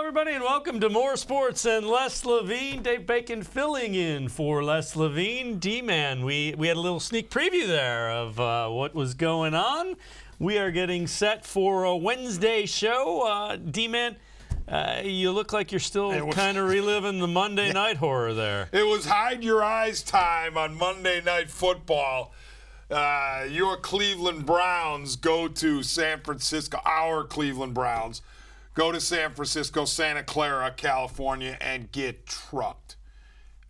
everybody, and welcome to More Sports and Les-Levine. Dave Bacon filling in for Les-Levine. D-Man, we had a little sneak preview there of what was going on. We are getting set for a Wednesday show. D-Man, you look like you're still kind of reliving the Monday night horror there. It was hide your eyes time on Monday Night Football. Your Cleveland Browns go to San Francisco, our Cleveland Browns. Go to San Francisco, Santa Clara, California, and get trucked.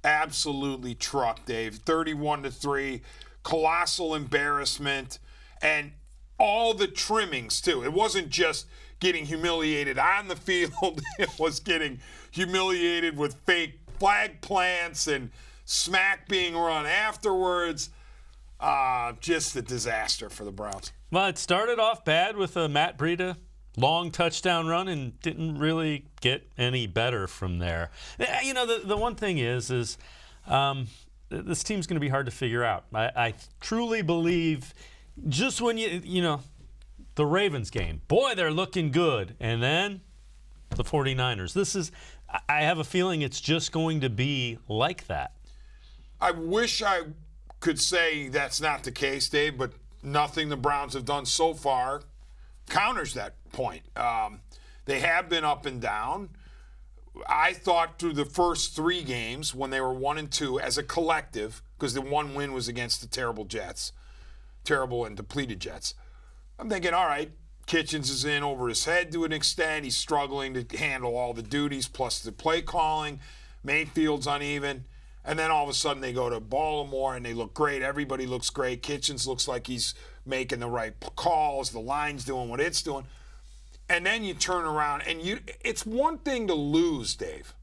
Absolutely trucked, Dave. 31-3, colossal embarrassment, and all the trimmings, too. It wasn't just getting humiliated on the field. It was getting humiliated with fake flag plants and smack being run afterwards. Just a disaster for the Browns. Well, it started off bad with Matt Breida. Long touchdown run and didn't really get any better from there. You know, the one thing is this team's going to be hard to figure out. I truly believe just when the Ravens game, boy, they're looking good. And then the 49ers. I have a feeling it's just going to be like that. I wish I could say that's not the case, Dave, but nothing the Browns have done so far counters that point. They have been up and down. I thought through the first three games when they were 1-2 as a collective, because the one win was against the terrible and depleted Jets. I'm thinking, all right, Kitchens is in over his head to an extent. He's struggling to handle all the duties plus the play calling. Mayfield's uneven. And then all of a sudden they go to Baltimore and they look great. Everybody looks great. Kitchens looks like he's making the right calls. The line's doing what it's doing. And then you turn around and it's one thing to lose, Dave.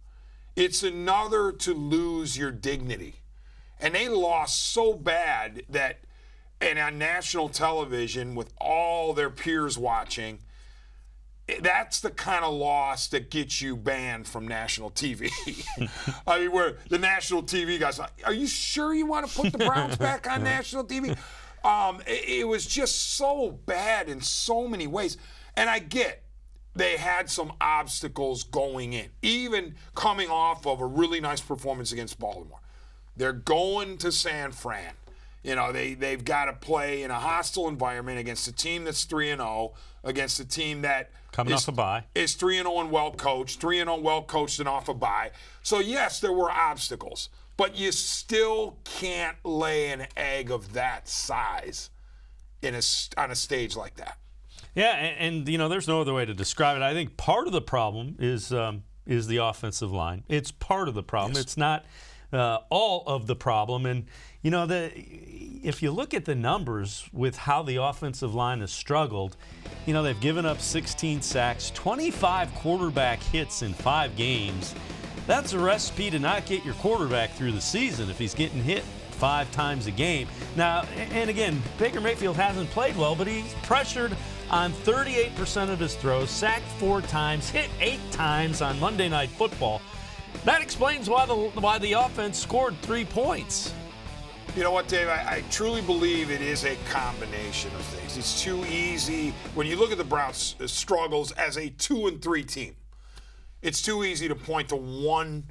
It's another to lose your dignity. And they lost so bad that, and on national television with all their peers watching, that's the kind of loss that gets you banned from national TV. I mean, where the national TV guys are like, are you sure you want to put the Browns back on national TV? It was just so bad in so many ways. And I get they had some obstacles going in, even coming off of a really nice performance against Baltimore. They're going to San Fran. You know, they've got to play in a hostile environment against a team that's 3-0, against a team that coming off a bye. Is 3-0 and well-coached, 3-0 well-coached and off a bye. So, yes, there were obstacles, but you still can't lay an egg of that size on a stage like that. Yeah, and there's no other way to describe it. I think part of the problem is the offensive line. It's part of the problem. Yes. It's not all of the problem. And, if you look at the numbers with how the offensive line has struggled, they've given up 16 sacks, 25 quarterback hits in 5 games. That's a recipe to not get your quarterback through the season if he's getting hit 5 times a game. Now, and again, Baker-Mayfield hasn't played well, but he's pressured on 38% of his throws, sacked 4 times, hit 8 times on Monday Night Football. That explains why the offense scored 3 points. You know what, Dave? I truly believe it is a combination of things. It's too easy. When you look at the Browns' struggles as a 2-3 team, it's too easy to point to one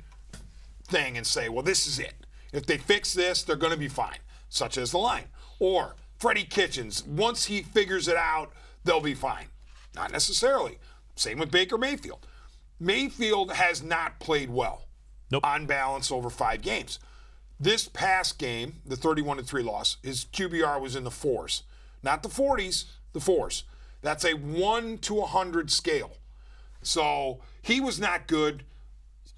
thing and say, well, this is it. If they fix this, they're going to be fine, such as the line. Or Freddie-Kitchens, once he figures it out, they'll be fine. Not necessarily. Same with Baker-Mayfield. Mayfield has not played well on balance over 5 games. This past game, the 31-3 loss, his QBR was in the 4s. Not the 40s, the 4s. That's a 1 to 100 scale. So he was not good.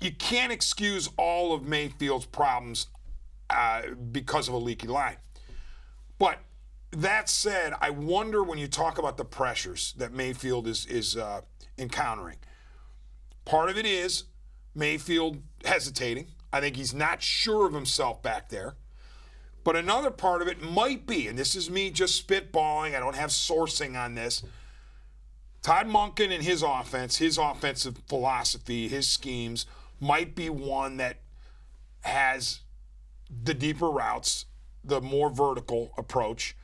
You can't excuse all of Mayfield's problems because of a leaky line. But that said, I wonder when you talk about the pressures that Mayfield is encountering. Part of it is Mayfield hesitating. I think he's not sure of himself back there. But another part of it might be, and this is me just spitballing, I don't have sourcing on this, Todd Monken and his offense, his offensive philosophy, his schemes, might be one that has the deeper routes, the more vertical approach.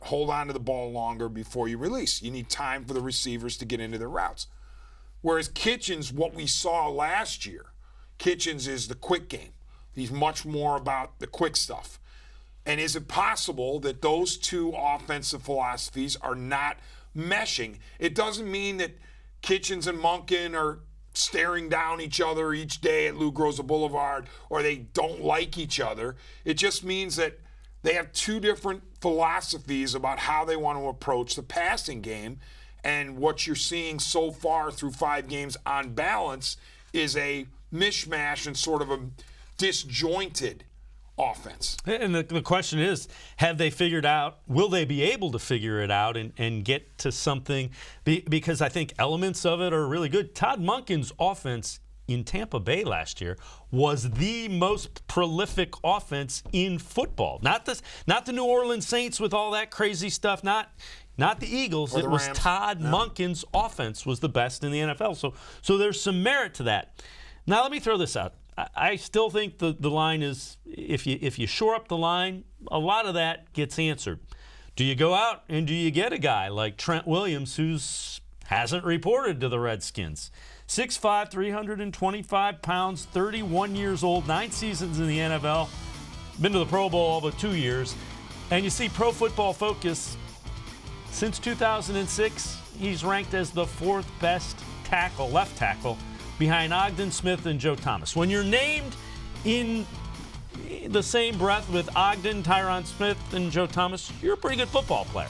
Hold on to the ball longer before you release. You need time for the receivers to get into their routes. Whereas Kitchens, what we saw last year, Kitchens is the quick game. He's much more about the quick stuff. And is it possible that those two offensive philosophies are not meshing? It doesn't mean that Kitchens and Monken are staring down each other each day at Lou Groza Boulevard, or they don't like each other. It just means that they have two different philosophies about how they want to approach the passing game. And what you're seeing so far through 5 games on balance is a mishmash and sort of a disjointed offense. And the question is, have they figured out, will they be able to figure it out and get to something? Because I think elements of it are really good. Todd Monken's offense in Tampa Bay last year was the most prolific offense in football. Not the New Orleans Saints with all that crazy stuff, not the Eagles. It was Todd Monken's offense was the best in the NFL. So there's some merit to that. Now let me throw this out. I still think the line is, if you shore up the line, a lot of that gets answered. Do you go out and do you get a guy like Trent Williams, who hasn't reported to the Redskins? 6'5", 325 pounds, 31 years old, 9 seasons in the NFL, been to the Pro Bowl all but 2 years. And you see Pro Football Focus, since 2006, he's ranked as the 4th best left tackle, behind Ogden Smith and Joe Thomas. When you're named in the same breath with Ogden, Tyron Smith, and Joe Thomas, you're a pretty good football player.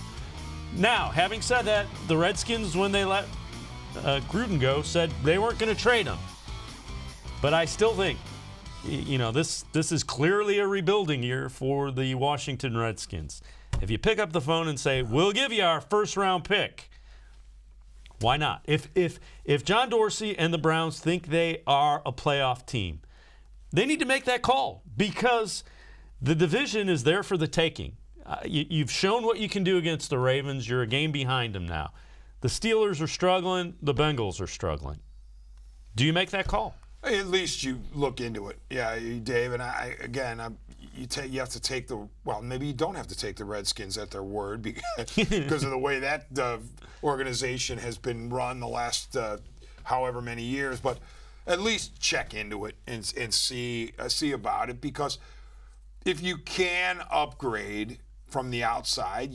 Now, having said that, the Redskins, when they let Gruden go, said they weren't going to trade him. But I still think, this is clearly a rebuilding year for the Washington Redskins. If you pick up the phone and say, we'll give you our first-round pick, why not? If John Dorsey and the Browns think they are a playoff team, they need to make that call, because the division is there for the taking. You've shown what you can do against the Ravens. You're a game behind them now. The Steelers are struggling. The Bengals are struggling. Do you make that call? At least you look into it. Yeah, Dave, and you have to take maybe you don't have to take the Redskins at their word because of the way that organization has been run the last however many years. But at least check into it and see about it, because if you can upgrade from the outside,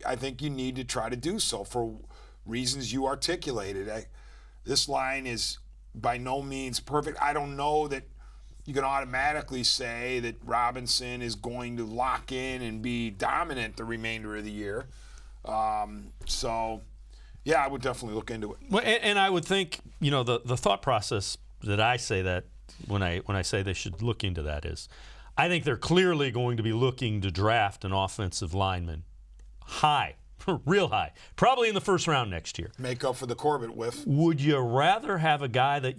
I think you need to try to do so for reasons you articulated. This line is by no means perfect. I don't know that you can automatically say that Robinson is going to lock in and be dominant the remainder of the year. I would definitely look into it. Well, and I would think, the thought process that I say that when I say they should look into that is, I think they're clearly going to be looking to draft an offensive lineman high. Real high. Probably in the first round next year. Make up for the Corbett whiff. Would you rather have a guy that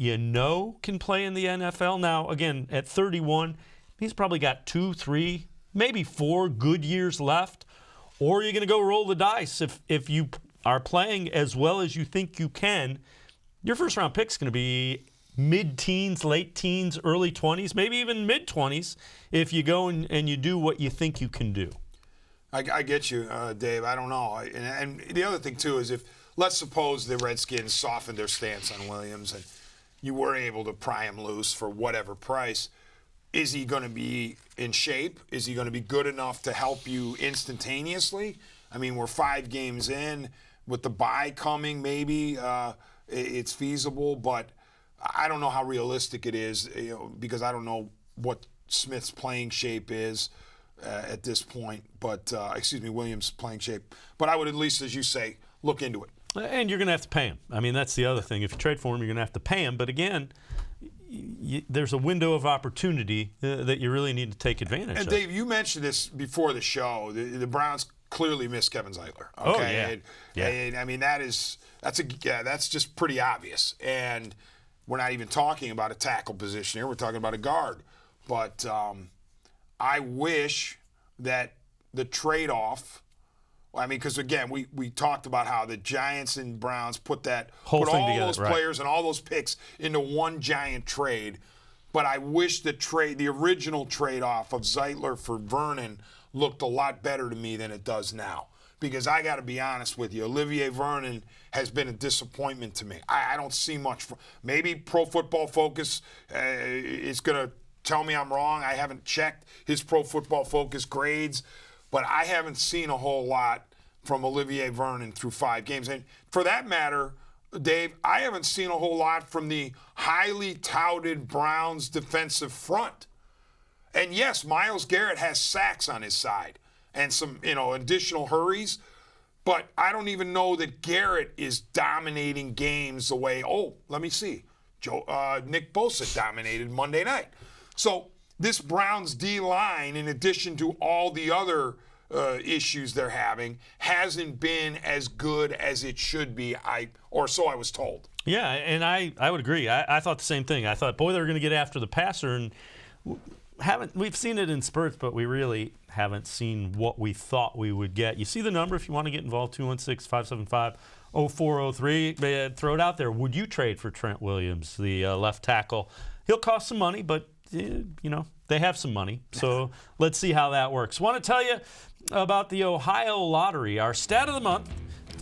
can play in the NFL? Now, again, at 31, he's probably got 2, 3, maybe 4 good years left. Or you're going to go roll the dice. If you are playing as well as you think you can, your first round pick's going to be mid-teens, late teens, early 20s, maybe even mid-20s if you go and you do what you think you can do. I get you, Dave. I don't know. And the other thing, too, is let's suppose the Redskins softened their stance on Williams and you were able to pry him loose for whatever price. Is he going to be in shape? Is he going to be good enough to help you instantaneously? I mean, we're 5 games in. With the bye coming, maybe it's feasible, but I don't know how realistic it is, because I don't know what Smith's playing shape is at this point, but Williams' playing shape. But I would at least, as you say, look into it. And you're going to have to pay him. I mean, that's the other thing. If you trade for him, you're going to have to pay him. But again, there's a window of opportunity that you really need to take advantage of. And Dave, you mentioned this before the show. The Browns clearly miss Kevin Zeitler. Okay? Oh, yeah. And I mean, that's just pretty obvious. And we're not even talking about a tackle position here. We're talking about a guard. But I wish that the trade-off, because again, we talked about how the Giants and Browns put all those players and all those picks into one giant trade. But I wish the original trade-off of Zeitler for Vernon looked a lot better to me than it does now. because I got to be honest with you, Olivier Vernon has been a disappointment to me. I don't see much. Maybe Pro Football Focus is going to tell me I'm wrong. I haven't checked his Pro Football Focus grades, but I haven't seen a whole lot from Olivier Vernon through 5 games. And for that matter, Dave, I haven't seen a whole lot from the highly touted Browns defensive front. And yes, Myles Garrett has sacks on his side and some, additional hurries, but I don't even know that Garrett is dominating games the way, let me see, Nick Bosa dominated Monday night. So this Browns D-line, in addition to all the other issues they're having, hasn't been as good as it should be, or so I was told. Yeah, and I would agree. I thought the same thing. I thought, boy, they're going to get after the passer, and we've seen it in spurts, but we really haven't seen what we thought we would get. You see the number if you want to get involved, 216-575-0403. Throw it out there. Would you trade for Trent Williams, the left tackle? He'll cost some money, but they have some money. So let's see how that works. Want to tell you about the Ohio Lottery, our stat of the month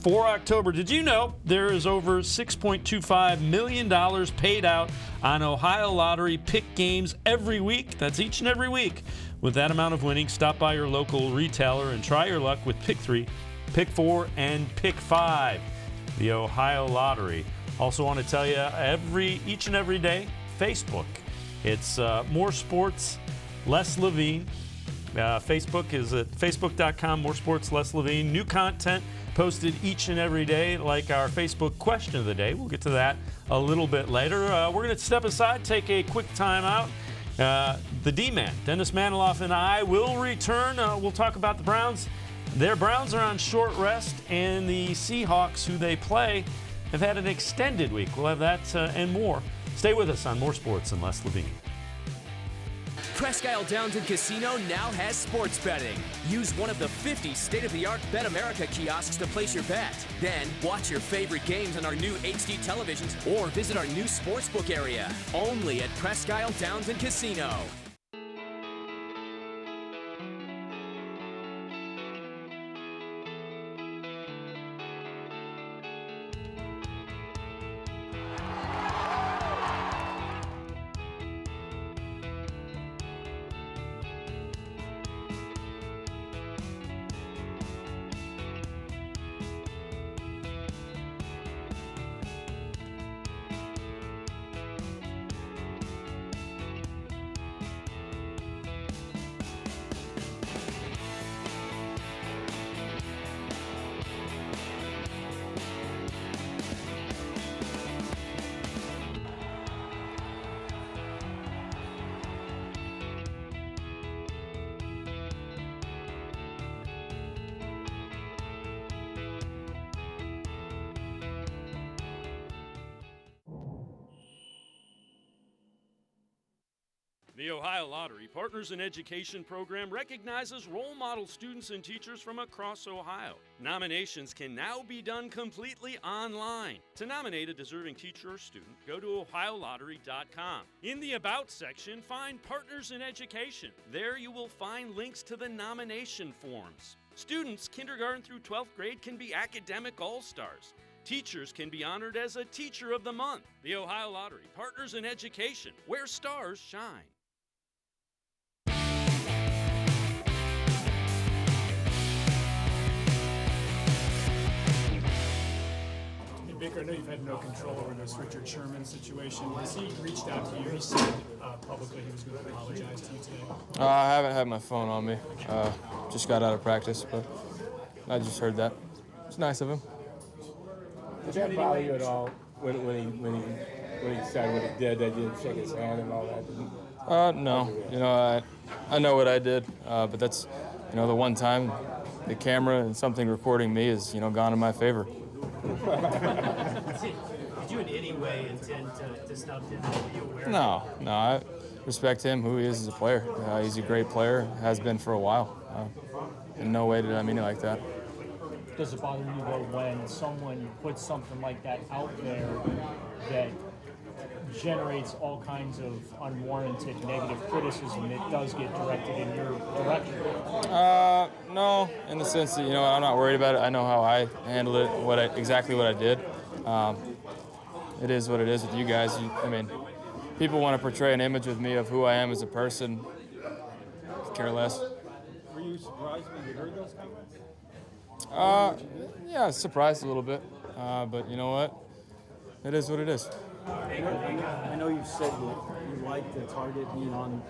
for October. Did you know there is over $6.25 million paid out on Ohio Lottery pick games every week? That's each and every week. With that amount of winning, stop by your local retailer and try your luck with Pick 3, Pick 4, and Pick 5. The Ohio Lottery. Also want to tell you, each and every day, Facebook. It's More Sports, Les-Levine. Facebook is at facebook.com, more-sports-and-les-levine. New content posted each and every day, like our Facebook question of the day. We'll get to that a little bit later. We're going to step aside, take a quick time out. The D-Man, Dennis-Manoloff, and I will return. We'll talk about the Browns. Their Browns are on short rest, and the Seahawks, who they play, have had an extended week. We'll have that and more. Stay with us on More Sports and Les-Levine. Presque Isle Downton Casino now has sports betting. Use one of the 50 state-of-the-art Bet America kiosks to place your bet. Then watch your favorite games on our new HD televisions or visit our new sportsbook area. Only at Presque Isle Downton Casino. The Ohio Lottery Partners in Education program recognizes role model students and teachers from across Ohio. Nominations can now be done completely online. To nominate a deserving teacher or student, go to ohiolottery.com. In the About section, find Partners in Education. There you will find links to the nomination forms. Students kindergarten through 12th grade can be academic all-stars. Teachers can be honored as a Teacher of the Month. The Ohio Lottery Partners in Education, where stars shine. Baker, I know you've had no control over this Richard Sherman situation. Has he reached out to you? He said publicly he was going to apologize to you today. I haven't had my phone on me. Just got out of practice, but I just heard that. It's nice of him. Did that bother you at all when he said what he did, that you didn't shake his hand and all that? No. I know what I did, but that's, the one time the camera and something recording me is, gone in my favor. Did you in any way intend to snub him? Were you aware? No. I respect him, who he is as a player. He's a great player, has been for a while. In no way did I mean it like that. Does it bother you, though, when someone puts something like that out there that generates all kinds of unwarranted negative criticism that does get directed in your direction? No, in the sense that, I'm not worried about it. I know how I handled it, exactly what I did. It is what it is with you guys. People want to portray an image with me of who I am as a person. Care less. Were you surprised when you heard those comments? Yeah, surprised a little bit. But you know what? It is what it is. I know you said that you like the target being on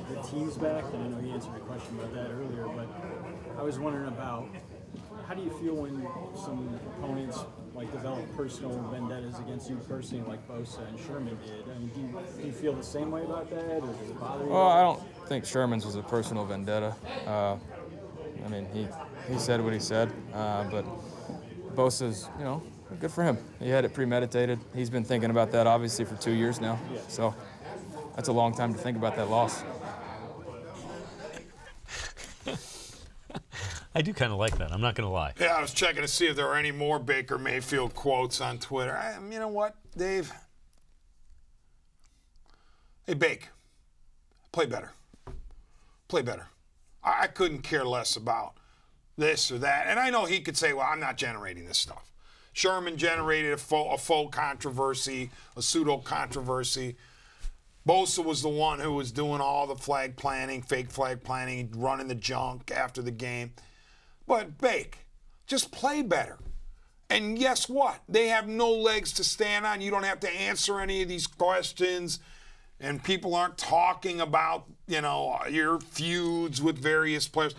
the team's back, and I know you answered a question about that earlier, but I was wondering about how do you feel when some opponents develop personal vendettas against you personally, like Bosa and Sherman did? I mean, do you feel the same way about that, or does it bother you? Well, I don't think Sherman's was a personal vendetta. He said what he said, but Bosa's, good for him. He had it premeditated. He's been thinking about that, obviously, for 2 years now. Yeah. So that's a long time to think about that loss. I do kind of like that. I'm not going to lie. Yeah, I was checking to see if there were any more Baker Mayfield quotes on Twitter. You know what, Dave? Hey, Bake, play better. Play better. I couldn't care less about this or that. And I know he could say, well, I'm not generating this stuff. Sherman generated a faux controversy, a pseudo-controversy. Bosa was the one who was doing all the flag planting, fake flag planting, running the junk after the game. But, Bake, just play better. And guess what? They have no legs to stand on. You don't have to answer any of these questions. And people aren't talking about, your feuds with various players.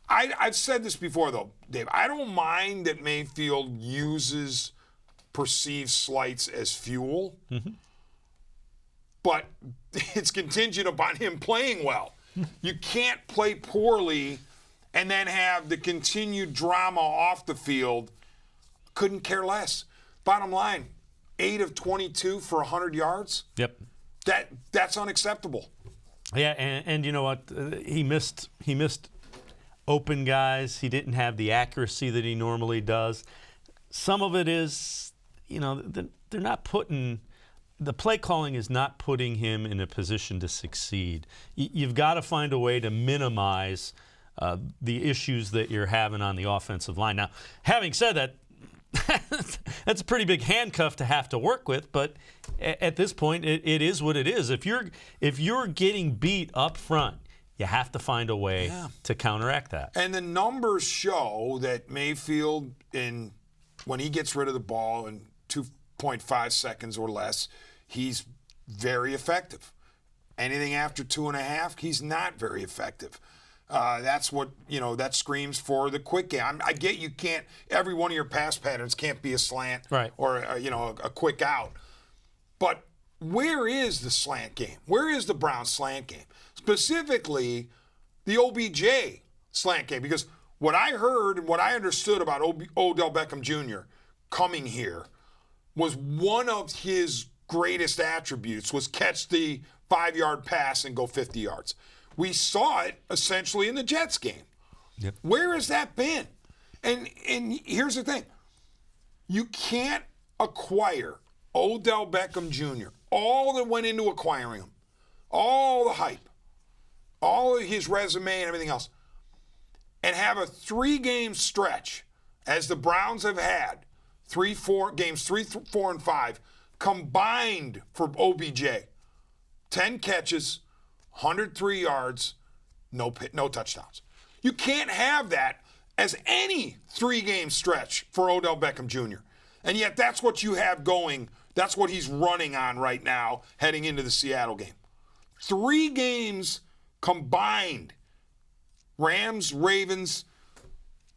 I've said this before, though, Dave. I don't mind that Mayfield uses perceived slights as fuel. Mm-hmm. But it's contingent upon him playing well. You can't play poorly and then have the continued drama off the field. Couldn't care less. Bottom line, 8 of 22 for 100 yards. Yep. That's unacceptable. Yeah, and you know what? He missed open guys. He didn't have the accuracy that he normally does. Some of it is, they're not putting – the play calling is not putting him in a position to succeed. You've got to find a way to minimize the issues that you're having on the offensive line. Now, having said that, that's a pretty big handcuff to have to work with, but at this point, it is what it is. If you're getting beat up front, you have to find a way to counteract that. And the numbers show that Mayfield, when he gets rid of the ball in 2.5 seconds or less, he's very effective. Anything after 2.5, he's not very effective. That's what, that screams for the quick game. I get you can't, every one of your pass patterns can't be a slant or, a quick out. But where is the slant game? Where is the Browns slant game? Specifically, the OBJ slant game. Because what I heard and what I understood about Odell-Beckham-Jr. coming here was one of his greatest attributes was catch the 5-yard pass and go 50 yards. We saw it essentially in the Jets game. Yep. Where has that been? And here's the thing. You can't acquire Odell Beckham Jr., all that went into acquiring him, all the hype, all of his resume and everything else, and have a 3-game stretch, as the Browns have had, 3, 4 games, 3, 4, and 5, combined for OBJ. 10 catches, 103 yards, no touchdowns. You can't have that as any 3-game stretch for Odell Beckham Jr. And yet that's what you have going. That's what he's running on right now heading into the Seattle game. 3 games combined. Rams, Ravens,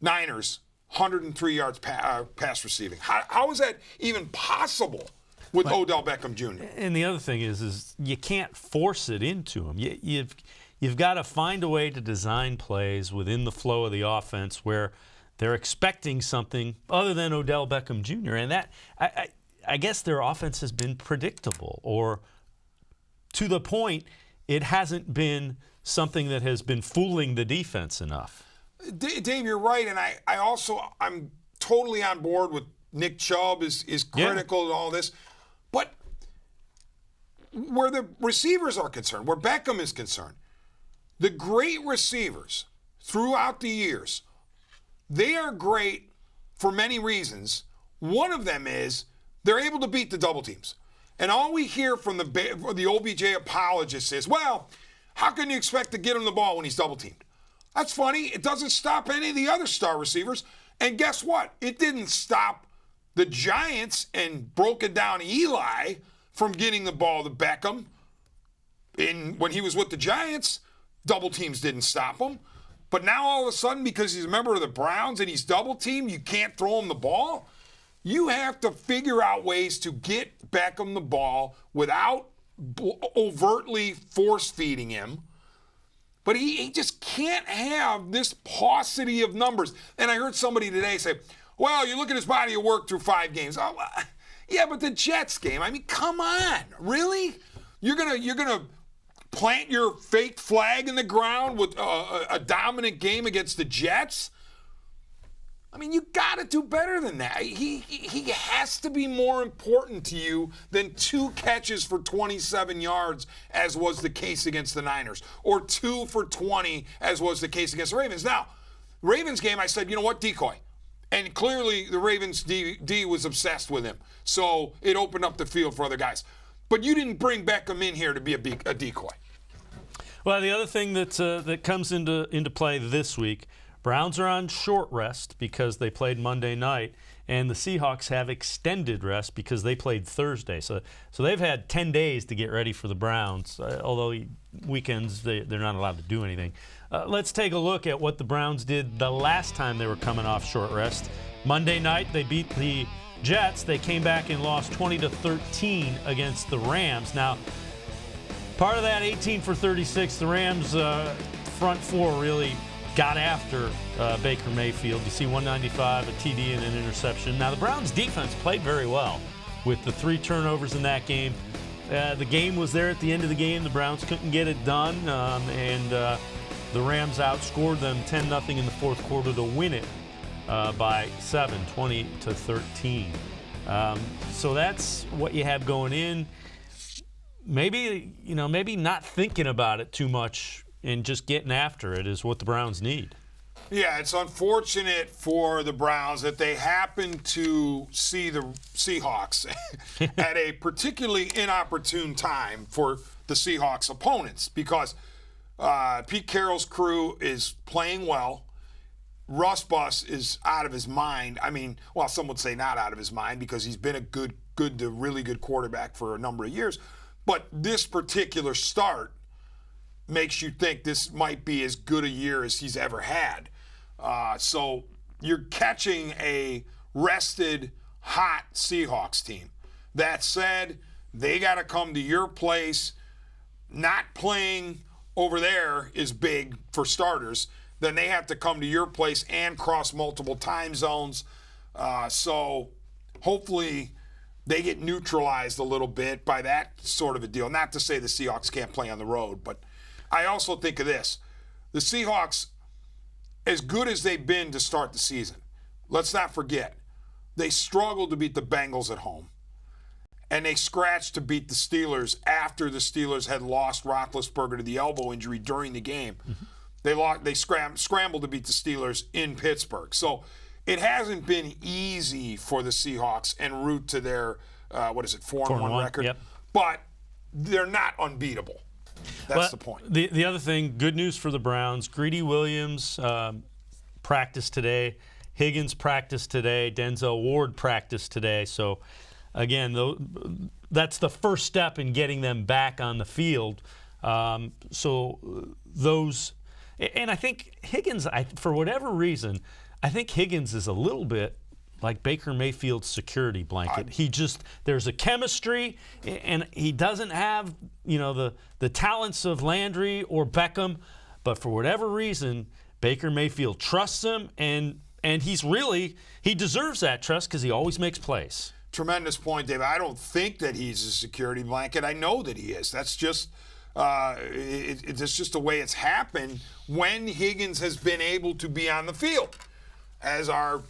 Niners, 103 yards pass receiving. How is that even possible with Odell Beckham Jr.? And the other thing is you can't force it into him. You've got to find a way to design plays within the flow of the offense where they're expecting something other than Odell Beckham Jr. And that I guess their offense has been predictable, or to the point it hasn't been something that has been fooling the defense enough. Dave, you're right, and I'm totally on board with Nick Chubb is critical to all this. But where the receivers are concerned, where Beckham is concerned, the great receivers throughout the years, they are great for many reasons. One of them is they're able to beat the double teams. And all we hear from the OBJ apologists is, well, how can you expect to get him the ball when he's double teamed? That's funny. It doesn't stop any of the other star receivers. And guess what? It didn't stop the Giants and broken down Eli from getting the ball to Beckham. When he was with the Giants, double teams didn't stop him. But now all of a sudden, because he's a member of the Browns and he's double teamed, you can't throw him the ball? You have to figure out ways to get Beckham the ball without overtly force-feeding him. But he just can't have this paucity of numbers. And I heard somebody today say, well, you look at his body of work through 5 games. Oh, yeah, but the Jets game, I mean, come on. Really? You're gonna plant your fake flag in the ground with a dominant game against the Jets? I mean, you got to do better than that. He has to be more important to you than 2 catches for 27 yards, as was the case against the Niners, or 2 for 20, as was the case against the Ravens. Now, Ravens game, I said, you know what, decoy. And clearly the Ravens D was obsessed with him. So it opened up the field for other guys. But you didn't bring Beckham in here to be a decoy. Well, the other thing that comes into play this week, Browns are on short rest because they played Monday night, and the Seahawks have extended rest because they played Thursday. So they've had 10 days to get ready for the Browns, although weekends they're not allowed to do anything. Let's take a look at what the Browns did the last time they were coming off short rest. Monday night they beat the Jets. They came back and lost 20-13 against the Rams. Now, part of that 18 for 36, the Rams front four really got after Baker-Mayfield. You see 195, a TD, and an interception. Now, the Browns' defense played very well with the 3 turnovers in that game. The game was there at the end of the game. The Browns couldn't get it done, and the Rams outscored them 10-0 in the fourth quarter to win it by 7, 20-13. So that's what you have going in. Maybe not thinking about it too much and just getting after it is what the Browns need. Yeah, it's unfortunate for the Browns that they happen to see the Seahawks at a particularly inopportune time for the Seahawks opponents, because Pete Carroll's crew is playing well. Russ Bus is out of his mind. I mean, well, some would say not out of his mind because he's been a good to really good quarterback for a number of years. But this particular start makes you think this might be as good a year as he's ever had. So you're catching a rested, hot Seahawks team. That said, they got to come to your place. Not playing over there is big for starters. Then they have to come to your place and cross multiple time zones. So hopefully they get neutralized a little bit by that sort of a deal. Not to say the Seahawks can't play on the road, but I also think of this. The Seahawks, as good as they've been to start the season, let's not forget, they struggled to beat the Bengals at home. And they scratched to beat the Steelers after the Steelers had lost Roethlisberger to the elbow injury during the game. Mm-hmm. They scrambled to beat the Steelers in Pittsburgh. So it hasn't been easy for the Seahawks en route to their, 4-1 record. Yep. But they're not unbeatable. That's the point. The other thing, good news for the Browns. Greedy Williams practiced today. Higgins practiced today. Denzel Ward practiced today. So, again, that's the first step in getting them back on the field. So those – and I think Higgins, for whatever reason, I think Higgins is a little bit like Baker-Mayfield's security blanket. There's a chemistry, and he doesn't have, the talents of Landry or Beckham, but for whatever reason, Baker-Mayfield trusts him, and he deserves that trust because he always makes plays. Tremendous point, Dave. I don't think that he's a security blanket. I know that he is. That's just it's just the way it's happened when Higgins has been able to be on the field. As our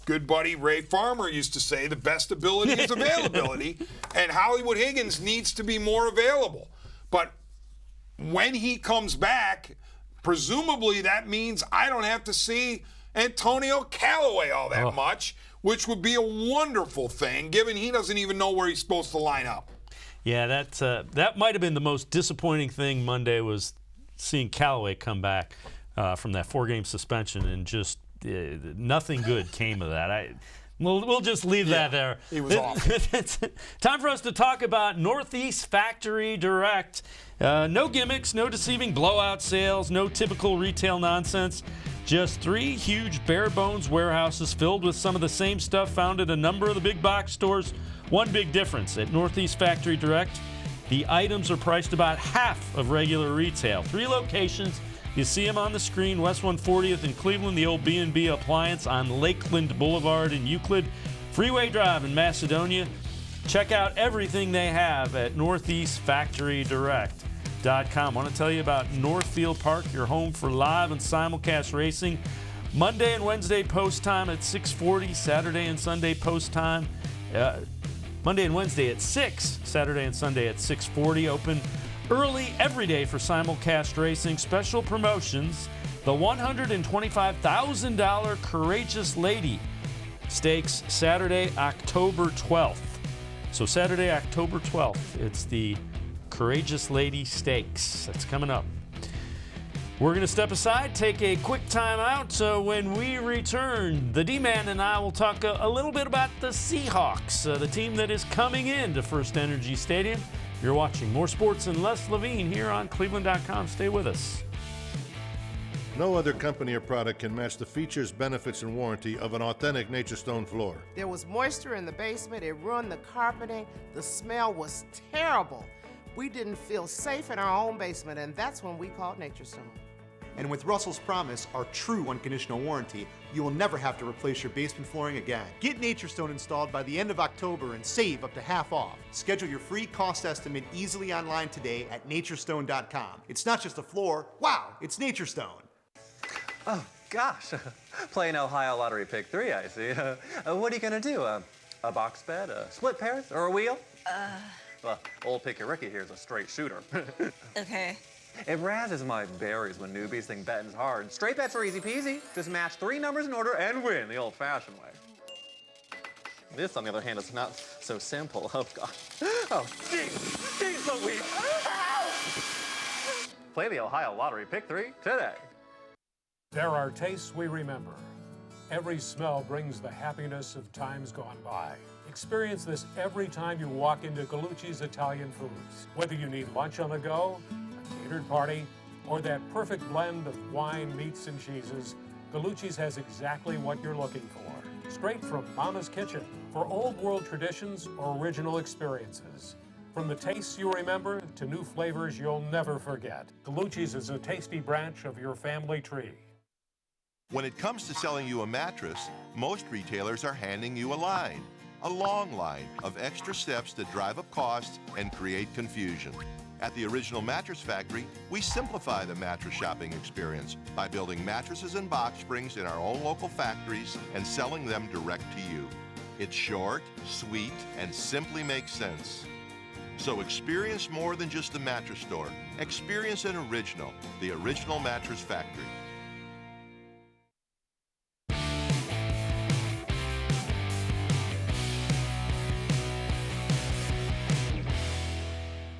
good buddy Ray Farmer used to say, the best ability is availability, and Hollywood Higgins needs to be more available. But when he comes back, presumably that means I don't have to see Antonio Callaway all that much, which would be a wonderful thing, given he doesn't even know where he's supposed to line up. Yeah, that might have been the most disappointing thing Monday, was seeing Callaway come back from that 4-game suspension, and just nothing good came of that. We'll just leave that there. He was awful. It's time for us to talk about Northeast Factory Direct. No gimmicks, no deceiving blowout sales, no typical retail nonsense. Just 3 huge bare-bones warehouses filled with some of the same stuff found at a number of the big box stores. One big difference: at Northeast Factory Direct, the items are priced about half of regular retail. 3 locations. You see them on the screen: West 140th in Cleveland, the old B&B Appliance on Lakeland Boulevard in Euclid, Freeway Drive in Macedonia. Check out everything they have at northeastfactorydirect.com. I want to tell you about Northfield Park, your home for live and simulcast racing. Monday and Wednesday post time at 6:40, Saturday and Sunday post time. Monday and Wednesday at 6, Saturday and Sunday at 6:40. Open early every day for simulcast racing. Special promotions: the $125,000 Courageous Lady Stakes, Saturday, October 12th. So Saturday, October 12th, it's the Courageous Lady Stakes. That's coming up. We're going to step aside, take a quick time out. So when we return, the D-Man and I will talk a little bit about the Seahawks, the team that is coming into First Energy Stadium. You're watching More Sports and Less Levine here on cleveland.com. Stay with us. No other company or product can match the features, benefits, and warranty of an authentic Nature Stone floor. There was moisture in the basement. It ruined the carpeting. The smell was terrible. We didn't feel safe in our own basement, and that's when we called Nature Stone. And with Russell's Promise, our true unconditional warranty, you will never have to replace your basement flooring again. Get Nature Stone installed by the end of October and save up to half off. Schedule your free cost estimate easily online today at naturestone.com. It's not just a floor. Wow, it's Nature Stone. Oh, gosh. Playing Ohio Lottery Pick 3, I see. What are you going to do? A box bed, a split pairs, or a wheel? Well, old Picky Ricky here is a straight shooter. Okay. It razzes my berries when newbies think betting's hard. Straight bets are easy peasy. Just match 3 numbers in order and win the old-fashioned way. This, on the other hand, is not so simple. Oh, God. Oh, jeez Louise. Play the Ohio Lottery Pick 3 today. There are tastes we remember. Every smell brings the happiness of times gone by. Experience this every time you walk into Gallucci's Italian Foods. Whether you need lunch on the go, a catered party, or that perfect blend of wine, meats, and cheeses, Gallucci's has exactly what you're looking for. Straight from Mama's Kitchen, for old world traditions or original experiences. From the tastes you remember to new flavors you'll never forget, Gallucci's is a tasty branch of your family tree. When it comes to selling you a mattress, most retailers are handing you a line. A long line of extra steps that drive up costs and create confusion. At the Original Mattress Factory, we simplify the mattress shopping experience by building mattresses and box springs in our own local factories and selling them direct to you. It's short, sweet, and simply makes sense. So experience more than just the mattress store. Experience an original, the Original Mattress Factory.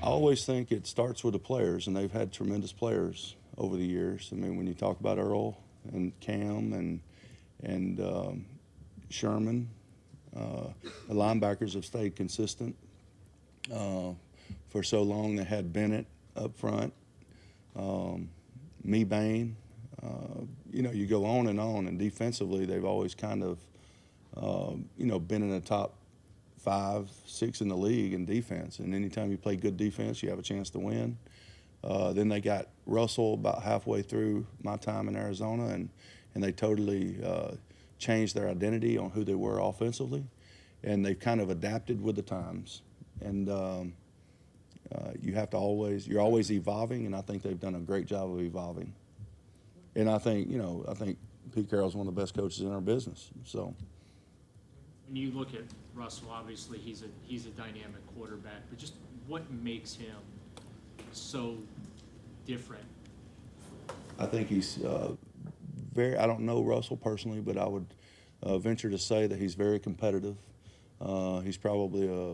I always think it starts with the players, and they've had tremendous players over the years. I mean, when you talk about Earl and Cam and Sherman, the linebackers have stayed consistent for so long. They had Bennett up front, Bain. You go on, and defensively they've always kind of, been in the top 5, 6 in the league in defense, and anytime you play good defense, you have a chance to win. Then they got Russell about halfway through my time in Arizona, and they totally changed their identity on who they were offensively, and they've kind of adapted with the times. And you're always evolving, and I think they've done a great job of evolving. And I think Pete Carroll's one of the best coaches in our business. So and you look at Russell, obviously he's a dynamic quarterback, but just what makes him so different? I think he's I don't know Russell personally, but I would venture to say that he's very competitive. He's probably a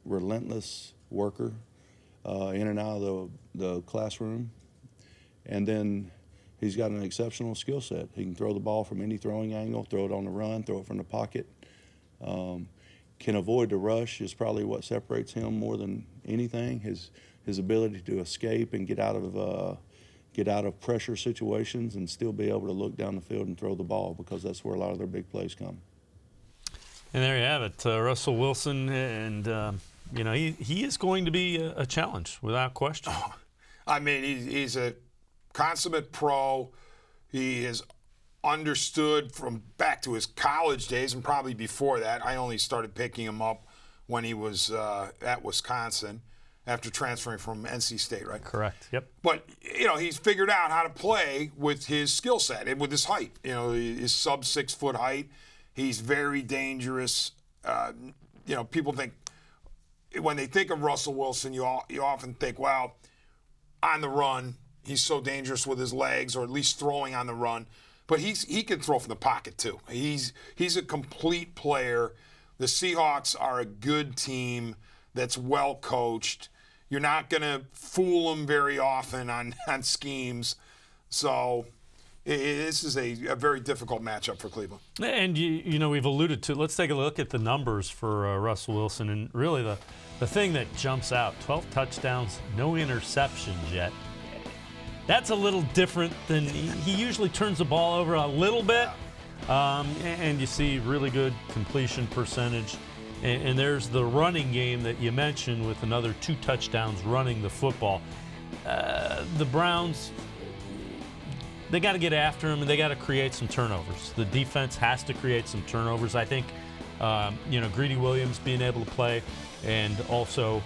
relentless worker in and out of the classroom. And then he's got an exceptional skill set. He can throw the ball from any throwing angle, throw it on the run, throw it from the pocket. Can avoid the rush is probably what separates him more than anything. His ability to escape and get out of pressure situations and still be able to look down the field and throw the ball, because that's where a lot of their big plays come. And there you have it, Russell Wilson, and he is going to be a challenge without question. Oh, I mean, he's a consummate pro. He is understood from back to his college days, and probably before that. I only started picking him up when he was at Wisconsin after transferring from NC State, right? Correct, yep. But, he's figured out how to play with his skill set and with his height. His sub 6 foot height. He's very dangerous. People think, when they think of Russell Wilson, you often think, well, on the run, he's so dangerous with his legs, or at least throwing on the run. But he can throw from the pocket too. He's a complete player. The Seahawks are a good team that's well coached. You're not going to fool them very often on schemes. So this is a very difficult matchup for Cleveland. And we've alluded to. Let's take a look at the numbers for Russell Wilson, and really the thing that jumps out: 12 touchdowns, no interceptions yet. That's a little different than he usually turns the ball over a little bit, and you see really good completion percentage. And there's the running game that you mentioned, with another 2 touchdowns running the football. The Browns, they got to get after him, and they got to create some turnovers. The defense has to create some turnovers. I think, Greedy Williams being able to play, and also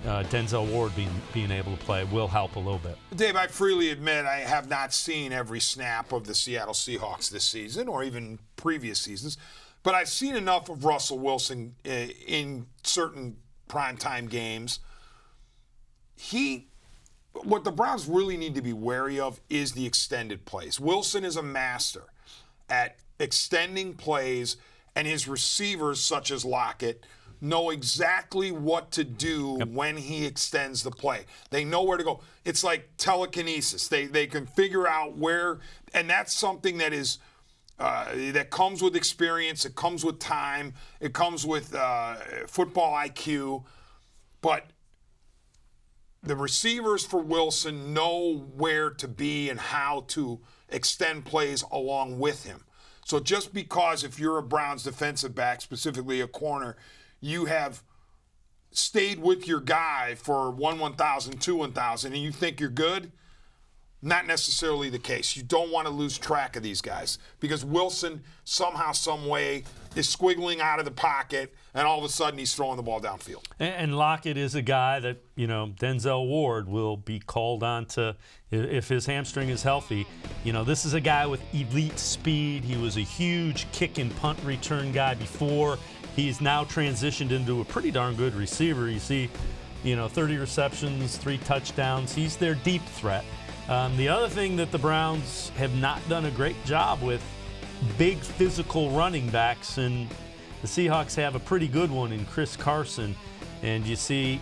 Denzel Ward being able to play will help a little bit. Dave, I freely admit I have not seen every snap of the Seattle Seahawks this season, or even previous seasons, but I've seen enough of Russell Wilson in certain primetime games. What the Browns really need to be wary of is the extended plays. Wilson is a master at extending plays, and his receivers, such as Lockett, know exactly what to do when he extends the play. They know where to go. It's like telekinesis. They can figure out where, and that's something that is that comes with experience. It comes with time. It comes with football IQ. But the receivers for Wilson know where to be and how to extend plays along with him. So just because if you're a Browns defensive back, specifically a corner, you have stayed with your guy for 1,000, 2,000, and you think you're good, not necessarily the case. You don't want to lose track of these guys, because Wilson somehow, some way is squiggling out of the pocket, and all of a sudden he's throwing the ball downfield. And Lockett is a guy that, Denzel Ward will be called on to, if his hamstring is healthy. This is a guy with elite speed. He was a huge kick and punt return guy before. He's now transitioned into a pretty darn good receiver. You see, 30 receptions, 3 touchdowns. He's their deep threat. The other thing that the Browns have not done a great job with, big physical running backs, and the Seahawks have a pretty good one in Chris-Carson. And you see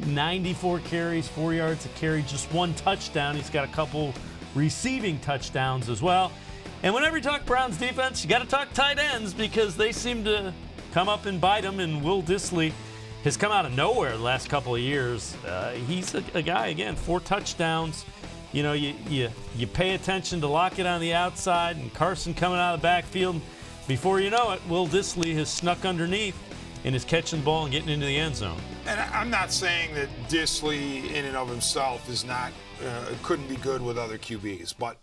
94 carries, 4 yards a carry, just 1 touchdown. He's got a couple receiving touchdowns as well. And whenever you talk Browns defense, you got to talk tight ends, because they seem to come up and bite him, and Will Dissly has come out of nowhere the last couple of years. He's a guy, again, 4 touchdowns. You pay attention to Lockett on the outside and Carson coming out of the backfield. Before you know it, Will Dissly has snuck underneath and is catching the ball and getting into the end zone. And I'm not saying that Dissly in and of himself is not couldn't be good with other QBs, but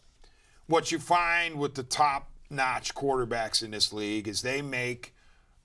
what you find with the top-notch quarterbacks in this league is they make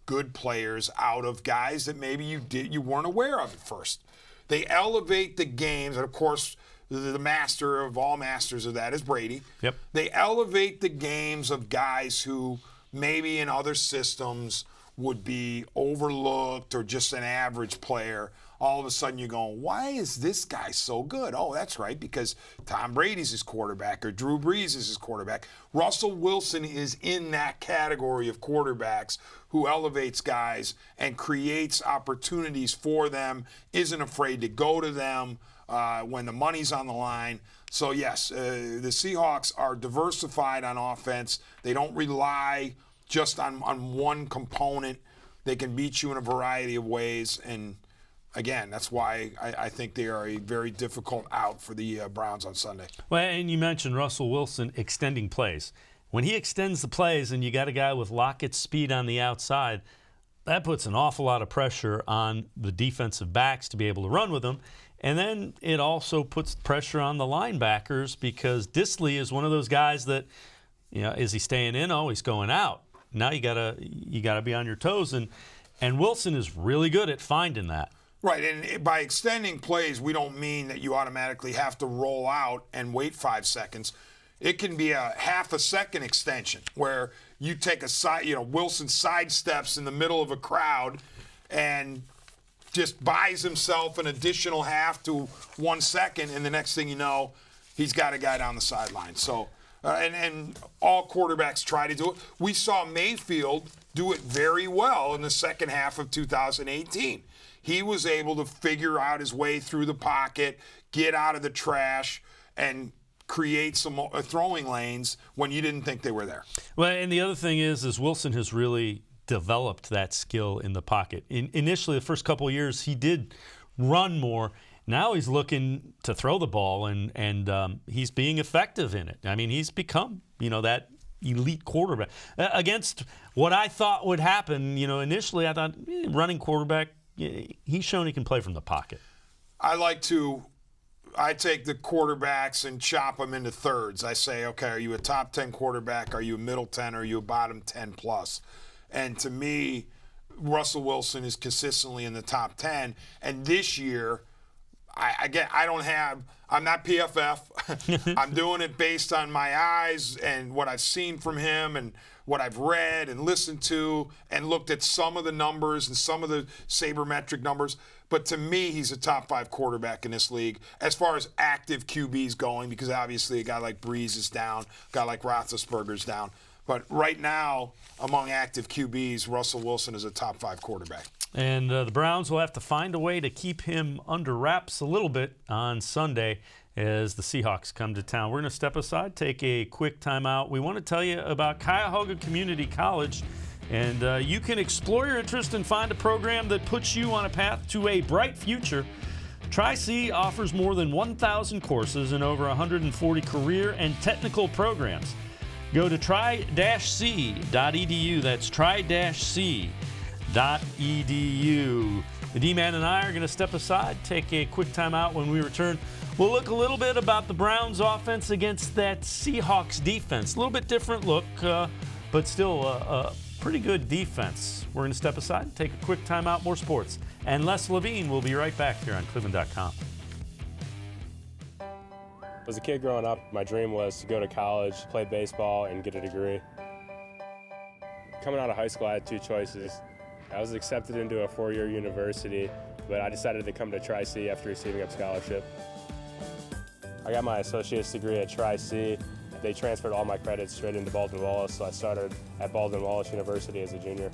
good players out of guys that maybe you weren't aware of at first. They elevate the games, and of course, the master of all masters of that is Brady. Yep. They elevate the games of guys who maybe in other systems would be overlooked or just an average player, all of a sudden you're going, why is this guy so good? Oh, that's right, because Tom Brady's his quarterback or Drew Brees is his quarterback. Russell Wilson is in that category of quarterbacks who elevates guys and creates opportunities for them, isn't afraid to go to them when the money's on the line. So, yes, the Seahawks are diversified on offense. They don't rely just on one component. They can beat you in a variety of ways. And, again, that's why I think they are a very difficult out for the Browns on Sunday. Well, and you mentioned Russell Wilson extending plays. When he extends the plays and you got a guy with Lockett's speed on the outside, that puts an awful lot of pressure on the defensive backs to be able to run with him. And then it also puts pressure on the linebackers because Disley is one of those guys that, is he staying in? Oh, he's going out. Now you gotta be on your toes, and Wilson is really good at finding that. Right, and by extending plays, we don't mean that you automatically have to roll out and wait 5 seconds. It can be a half a second extension where you take a side, Wilson sidesteps in the middle of a crowd and just buys himself an additional half to 1 second, and the next thing you know, he's got a guy down the sideline. So, and all quarterbacks try to do it. We saw Mayfield do it very well in the second half of 2018. He was able to figure out his way through the pocket, get out of the trash, and create some throwing lanes when you didn't think they were there. Well, and the other thing is Wilson has really developed that skill in the pocket. Initially, the first couple of years, he did run more. Now he's looking to throw the ball, and he's being effective in it. I mean, he's become, that elite quarterback. Against what I thought would happen, initially I thought running quarterback, he's shown he can play from the pocket. I take the quarterbacks and chop them into thirds. I say, okay, are you a top 10 quarterback? Are you a middle 10? Or are you a bottom 10 plus? And to me, Russell Wilson is consistently in the top 10. And this year, I'm not PFF. I'm doing it based on my eyes and what I've seen from him and what I've read and listened to and looked at some of the numbers and some of the sabermetric numbers. But to me, he's a top 5 quarterback in this league as far as active QBs going, because obviously a guy like Breeze is down, a guy like Roethlisberger's down. But right now, among active QBs, Russell Wilson is a top 5 quarterback. And the Browns will have to find a way to keep him under wraps a little bit on Sunday as the Seahawks come to town. We're going to step aside, take a quick timeout. We want to tell you about Cuyahoga Community College, and you can explore your interest and find a program that puts you on a path to a bright future. Tri-C offers more than 1,000 courses and over 140 career and technical programs. Go to try-c.edu. That's try-c.edu. The D-Man and I are going to step aside, take a quick time out. When we return, we'll look a little bit about the Browns offense against that Seahawks defense. A little bit different look, but still a pretty good defense. We're going to step aside, take a quick time out. More sports and Les-Levine. We'll be right back here on cleveland.com. As a kid growing up, my dream was to go to college, play baseball, and get a degree. Coming out of high school, I had 2 choices. I was accepted into a 4-year university, but I decided to come to Tri-C after receiving a scholarship. I got my associate's degree at Tri-C. They transferred all my credits straight into Baldwin-Wallace, so I started at Baldwin-Wallace University as a junior.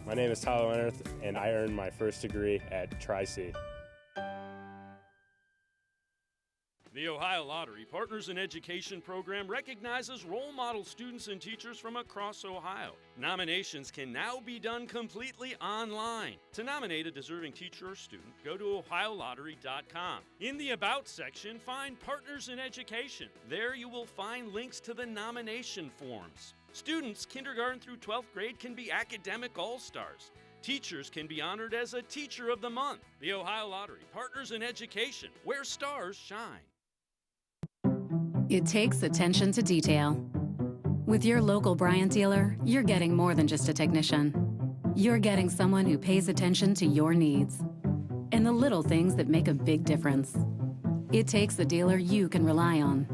My name is Tyler Leonard, and I earned my first degree at Tri-C. The Ohio Lottery Partners in Education program recognizes role model students and teachers from across Ohio. Nominations can now be done completely online. To nominate a deserving teacher or student, go to ohiolottery.com. In the About section, find Partners in Education. There you will find links to the nomination forms. Students kindergarten through 12th grade can be academic all-stars. Teachers can be honored as a Teacher of the Month. The Ohio Lottery Partners in Education, where stars shine. It takes attention to detail. With your local Bryant dealer, you're getting more than just a technician. You're getting someone who pays attention to your needs and the little things that make a big difference. It takes a dealer you can rely on.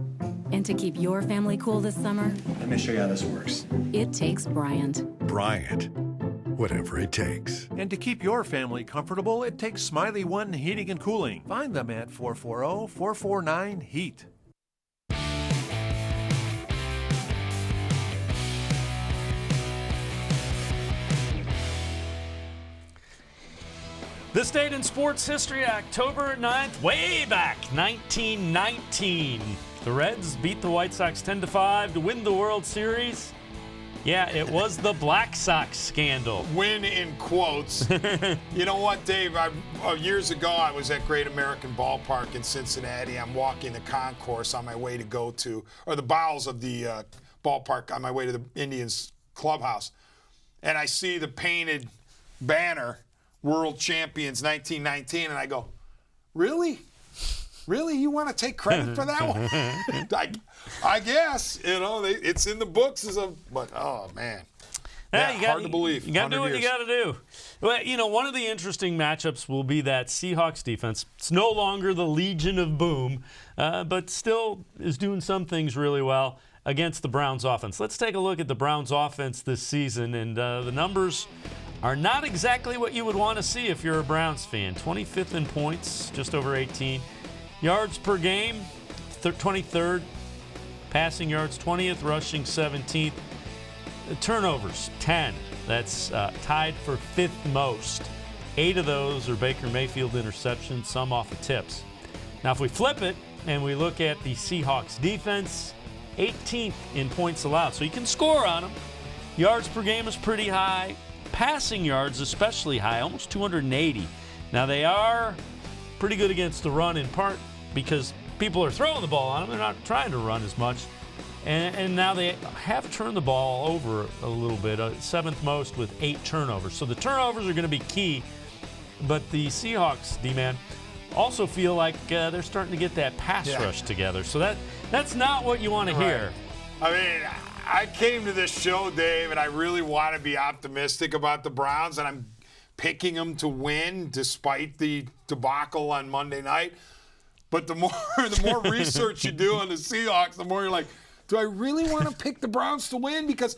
And to keep your family cool this summer, Let me show you how this works. it takes Bryant. Bryant, whatever it takes. And to keep your family comfortable, it takes Smiley One Heating and Cooling. Find them at 440-449-HEAT. This date in sports history, October 9th, way back, 1919. The Reds beat the White Sox 10-5 to win the World Series. Yeah, it was the Black Sox scandal. Win in quotes. You know what, Dave? Years ago, I was at Great American Ballpark in Cincinnati. I'm walking the concourse on my way to go to, or the bowels of the ballpark on my way to the Indians clubhouse. And I see the painted banner, World Champions 1919, and I go, really? Really? You want to take credit for that one? I guess, it's in the books but oh man. Hard to believe. You got to do what you got to do. Well, one of the interesting matchups will be that Seahawks defense. It's no longer the Legion of Boom, but still is doing some things really well against the Browns offense. Let's take a look at the Browns offense this season, and the numbers are not exactly what you would want to see if you're a Browns fan. 25th in points, just over 18. Yards per game, 23rd. Passing yards, 20th. Rushing, 17th. Turnovers, 10. That's tied for 5th most. 8 of those are Baker-Mayfield interceptions, some off of tips. Now, if we flip it and we look at the Seahawks defense, 18th in points allowed. So you can score on them. Yards per game is pretty high. Passing yards especially high, almost 280. Now, they are pretty good against the run in part because people are throwing the ball on them. They're not trying to run as much. And now they have turned the ball over a little bit, 7th most with 8 turnovers. So the turnovers are going to be key. But the Seahawks, D-Man, also feel like they're starting to get that pass rush together. So that's not what you want to hear. I mean, I came to this show, Dave, and I really want to be optimistic about the Browns, and I'm picking them to win despite the debacle on Monday night. But the more research you do on the Seahawks, the more you're like, do I really want to pick the Browns to win? Because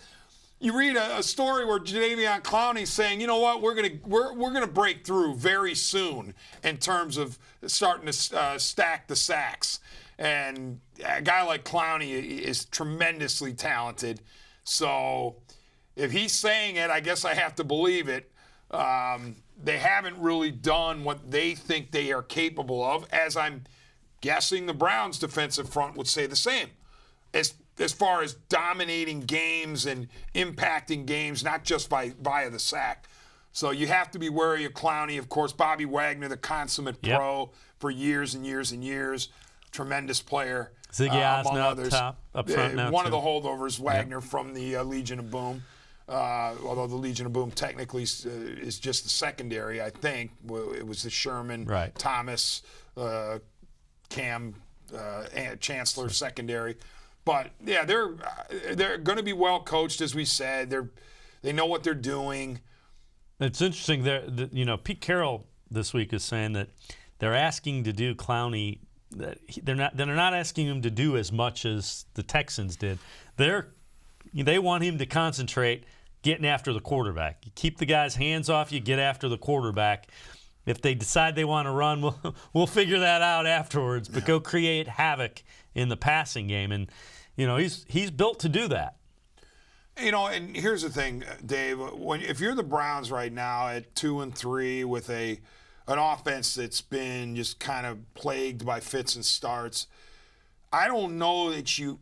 you read a story where Jadeveon Clowney's saying, you know what, we're gonna break through very soon in terms of starting to stack the sacks. And a guy like Clowney is tremendously talented. So if he's saying it, I guess I have to believe it. They haven't really done what they think they are capable of, as I'm guessing the Browns' defensive front would say the same. As far as dominating games and impacting games, not just via the sack. So you have to be wary of Clowney. Of course, Bobby Wagner, the consummate pro for years and years and years. Tremendous player. Ziggy Osna up front now, one of the holdovers, Wagner, from the Legion of Boom. Although the Legion of Boom technically is just the secondary, I think. It was the Sherman, Thomas, Cam, Chancellor secondary. But, yeah, they're going to be well coached, as we said. They know what they're doing. It's interesting. Pete Carroll this week is saying that they're asking to do Clowney. They're not asking him to do as much as the Texans did. They want him to concentrate getting after the quarterback. You keep the guy's hands off, you get after the quarterback. If they decide they want to run, we'll figure that out afterwards. But go create havoc in the passing game, and he's built to do that. And here's the thing, Dave. If you're the Browns right now at 2-3 with an offense that's been just kind of plagued by fits and starts, I don't know that you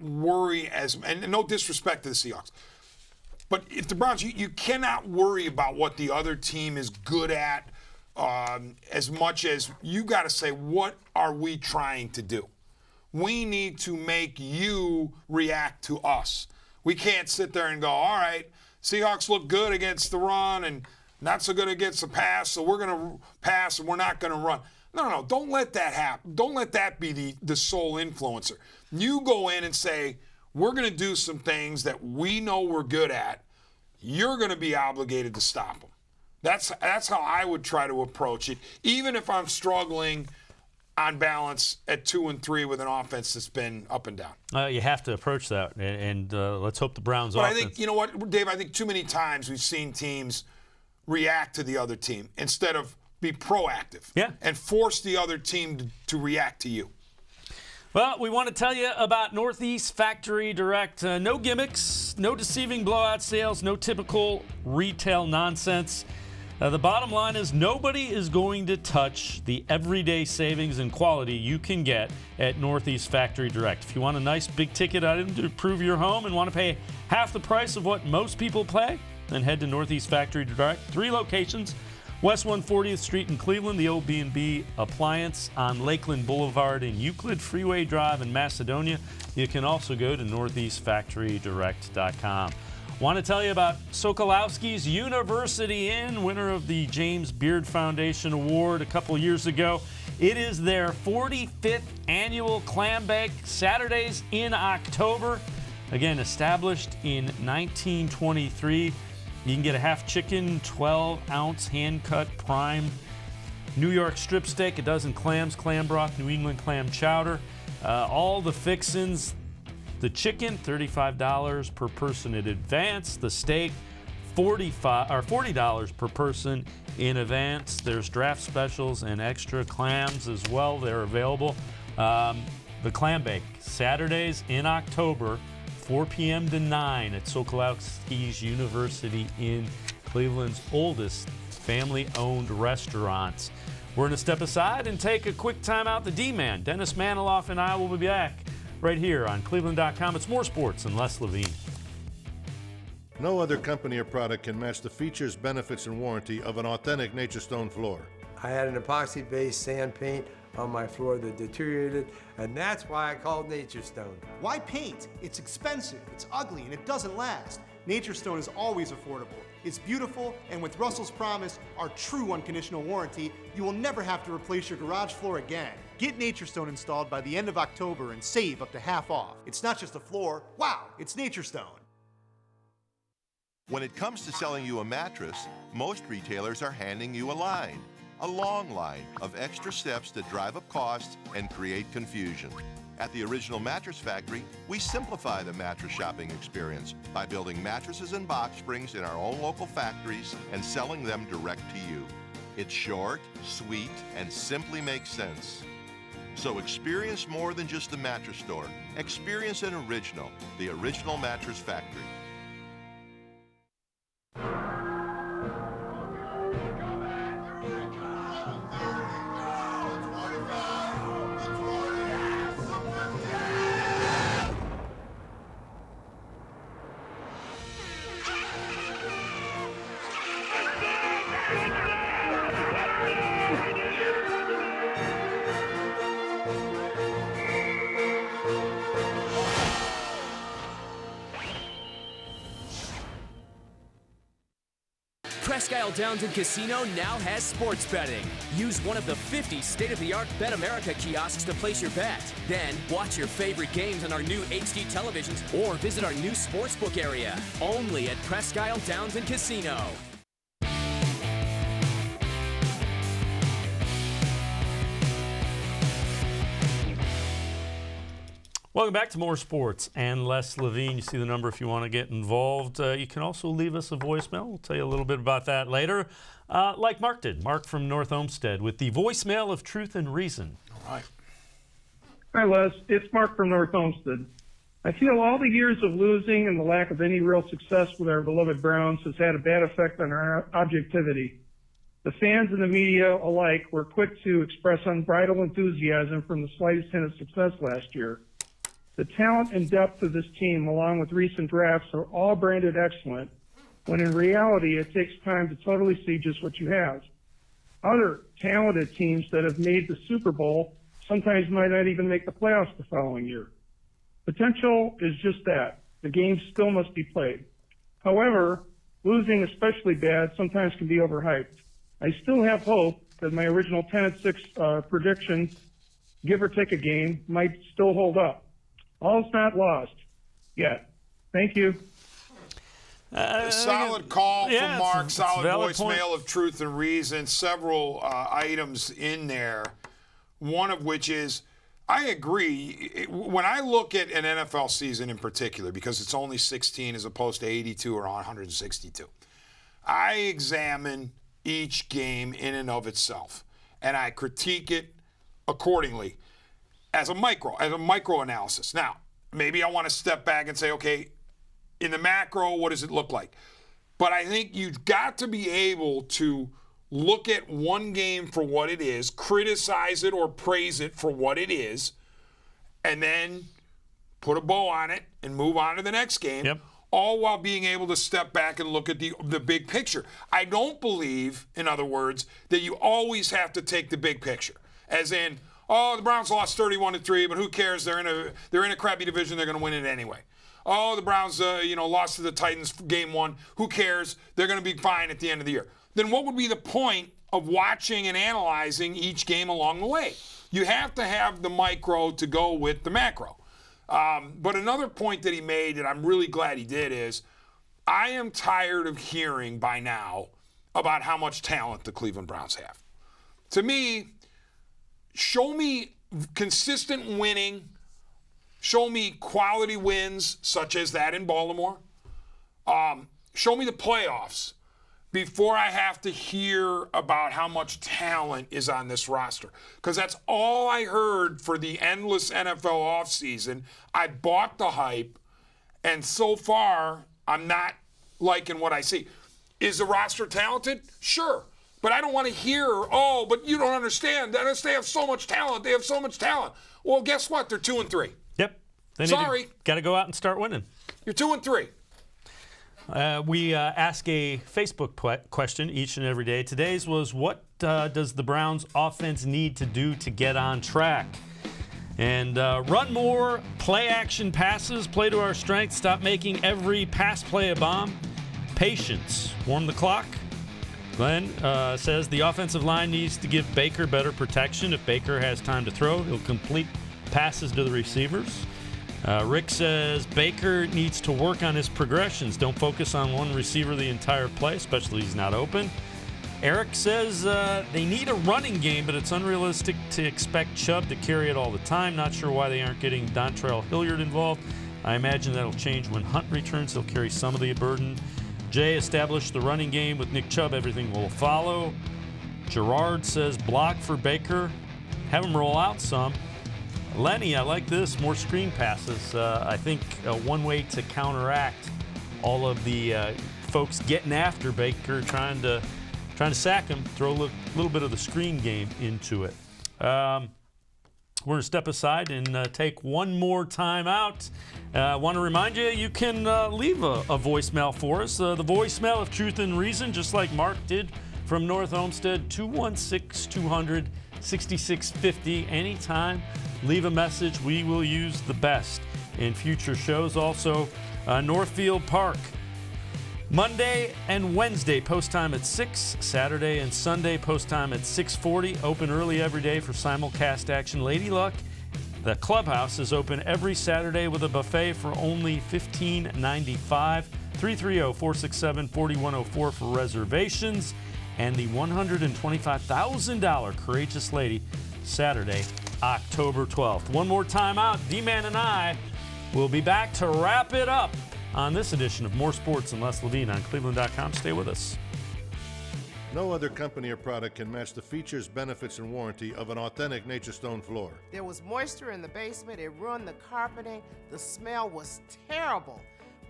worry and no disrespect to the Seahawks, but if the Browns, you cannot worry about what the other team is good at as much as you got to say, what are we trying to do? We need to make you react to us. We can't sit there and go, all right, Seahawks look good against the run and not so good against the pass, so we're going to pass and we're not going to run. No, don't let that happen. Don't let that be the sole influencer. You go in and say, we're going to do some things that we know we're good at. You're going to be obligated to stop them. That's how I would try to approach it. Even if I'm struggling, on balance at 2-3 with an offense that's been up and down. You have to approach that, and let's hope the Browns But offense. I think, you know what, Dave, I think too many times we've seen teams react to the other team instead of be proactive and force the other team to react to you. Well, we want to tell you about Northeast Factory Direct. No gimmicks, no deceiving blowout sales, no typical retail nonsense. The bottom line is nobody is going to touch the everyday savings and quality you can get at Northeast Factory Direct. If you want a nice big-ticket item to improve your home and want to pay half the price of what most people pay, then head to Northeast Factory Direct. 3 locations, West 140th Street in Cleveland, the old B&B Appliance on Lakeland Boulevard in Euclid, Freeway Drive in Macedonia. You can also go to northeastfactorydirect.com. Want to tell you about Sokolowski's University Inn, winner of the James Beard Foundation Award a couple years ago. It is their 45th annual clam bake, Saturdays in October. Again, established in 1923. You can get a half chicken, 12-ounce hand-cut prime New York strip steak, a dozen clams, clam broth, New England clam chowder, all the fixins. The chicken, $35 per person in advance. The steak, $40 per person in advance. There's draft specials and extra clams as well. They're available. The clam bake, Saturdays in October, 4 p.m. to 9 at Sokolowski's University in Cleveland's oldest family-owned restaurants. We're going to step aside and take a quick time out. The D-Man, Dennis-Manoloff, and I will be back right here on cleveland.com. It's more sports and less Levine. No other company or product can match the features, benefits, and warranty of an authentic Nature Stone floor. I had an epoxy-based sand paint on my floor that deteriorated, and that's why I called Nature Stone. Why paint? It's expensive, it's ugly, and it doesn't last. Nature Stone is always affordable. It's beautiful, and with Russell's Promise, our true unconditional warranty, you will never have to replace your garage floor again. Get Nature Stone installed by the end of October and save up to half off. It's not just a floor, wow, it's Nature Stone. When it comes to selling you a mattress, most retailers are handing you a line. A long line of extra steps that drive up costs and create confusion. At the Original Mattress Factory, we simplify the mattress shopping experience by building mattresses and box springs in our own local factories and selling them direct to you. It's short, sweet, and simply makes sense. So experience more than just the mattress store. Experience an original, the Original Mattress Factory. Presque Isle Downton Casino now has sports betting. Use one of the 50 state-of-the-art Bet America kiosks to place your bet. Then, watch your favorite games on our new HD televisions or visit our new sportsbook area. Only at Presque Isle Downton Casino. Welcome back to More Sports and Less Levine. You see the number if you want to get involved. You can also leave us a voicemail. We'll tell you a little bit about that later. Like Mark did. Mark from North Olmsted with the voicemail of truth and reason. All right. Hi, Les. It's Mark from North Olmsted. I feel all the years of losing and the lack of any real success with our beloved Browns has had a bad effect on our objectivity. The fans and the media alike were quick to express unbridled enthusiasm from the slightest hint of success last year. The talent and depth of this team, along with recent drafts, are all branded excellent, when in reality it takes time to totally see just what you have. Other talented teams that have made the Super Bowl sometimes might not even make the playoffs the following year. Potential is just that. The game still must be played. However, losing especially bad sometimes can be overhyped. I still have hope that my original 10-6 prediction, give or take a game, might still hold up. All's not lost yet. Thank you. Solid call from Mark. Solid valid voicemail of truth and reason. Several items in there one of which is, I agree. When I look at an NFL season in particular, because it's only 16 as opposed to 82 or 162, I examine each game in and of itself, and I critique it accordingly as a micro analysis. Now, maybe I want to step back and say, okay, in the macro, what does it look like? But I think you've got to be able to look at one game for what it is, criticize it or praise it for what it is, and then put a bow on it and move on to the next game, all while being able to step back and look at the big picture. I don't believe, in other words, that you always have to take the big picture, as in, oh, the Browns lost 31-3, but who cares? They're in a crappy division. They're going to win it anyway. Oh, the Browns, lost to the Titans game 1. Who cares? They're going to be fine at the end of the year. Then what would be the point of watching and analyzing each game along the way? You have to have the micro to go with the macro. But another point that he made, and I'm really glad he did, is I am tired of hearing by now about how much talent the Cleveland Browns have. To me, show me consistent winning, show me quality wins such as that in Baltimore, show me the playoffs before I have to hear about how much talent is on this roster. Because that's all I heard for the endless NFL offseason. I bought the hype, and so far, I'm not liking what I see. Is the roster talented? Sure. But I don't want to hear, oh, but you don't understand. They have so much talent. They have so much talent. Well, guess what? They're 2-3. Yep. Sorry. Got to go out and start winning. You're 2-3. We ask a Facebook question each and every day. Today's was, what does the Browns offense need to do to get on track? And run more play-action passes, play to our strengths, stop making every pass play a bomb. Patience, warm the clock. Glenn says the offensive line needs to give Baker better protection. If Baker has time to throw, he'll complete passes to the receivers. Rick says Baker needs to work on his progressions. Don't focus on one receiver the entire play, especially if he's not open. Eric says they need a running game, but it's unrealistic to expect Chubb to carry it all the time. Not sure why they aren't getting Dontrell Hilliard involved. I imagine that'll change when Hunt returns. He'll carry some of the burden. Jay established the running game with Nick Chubb. Everything will follow. Gerard says block for Baker. Have him roll out some. Lenny, I like this. More screen passes. I think one way to counteract all of the folks getting after Baker, trying to sack him, throw a little bit of the screen game into it. We're going to step aside and take one more time out. I want to remind you, you can leave a voicemail for us. The voicemail of Truth and Reason, just like Mark did from North Olmsted, 216-200-6650. Anytime, leave a message. We will use the best in future shows. Also, Northfield Park, Monday and Wednesday, post time at 6. Saturday and Sunday, post time at 6:40. Open early every day for simulcast action. Lady Luck, the clubhouse is open every Saturday with a buffet for only $15.95. 330-467-4104 for reservations. And the $125,000 Courageous Lady, Saturday, October 12th. One more time out. D-Man and I will be back to wrap it up on this edition of More Sports and Les-levine on cleveland.com. Stay with us. No other company or product can match the features, benefits, and warranty of an authentic Nature Stone floor. There was moisture in the basement. It ruined the carpeting. The smell was terrible.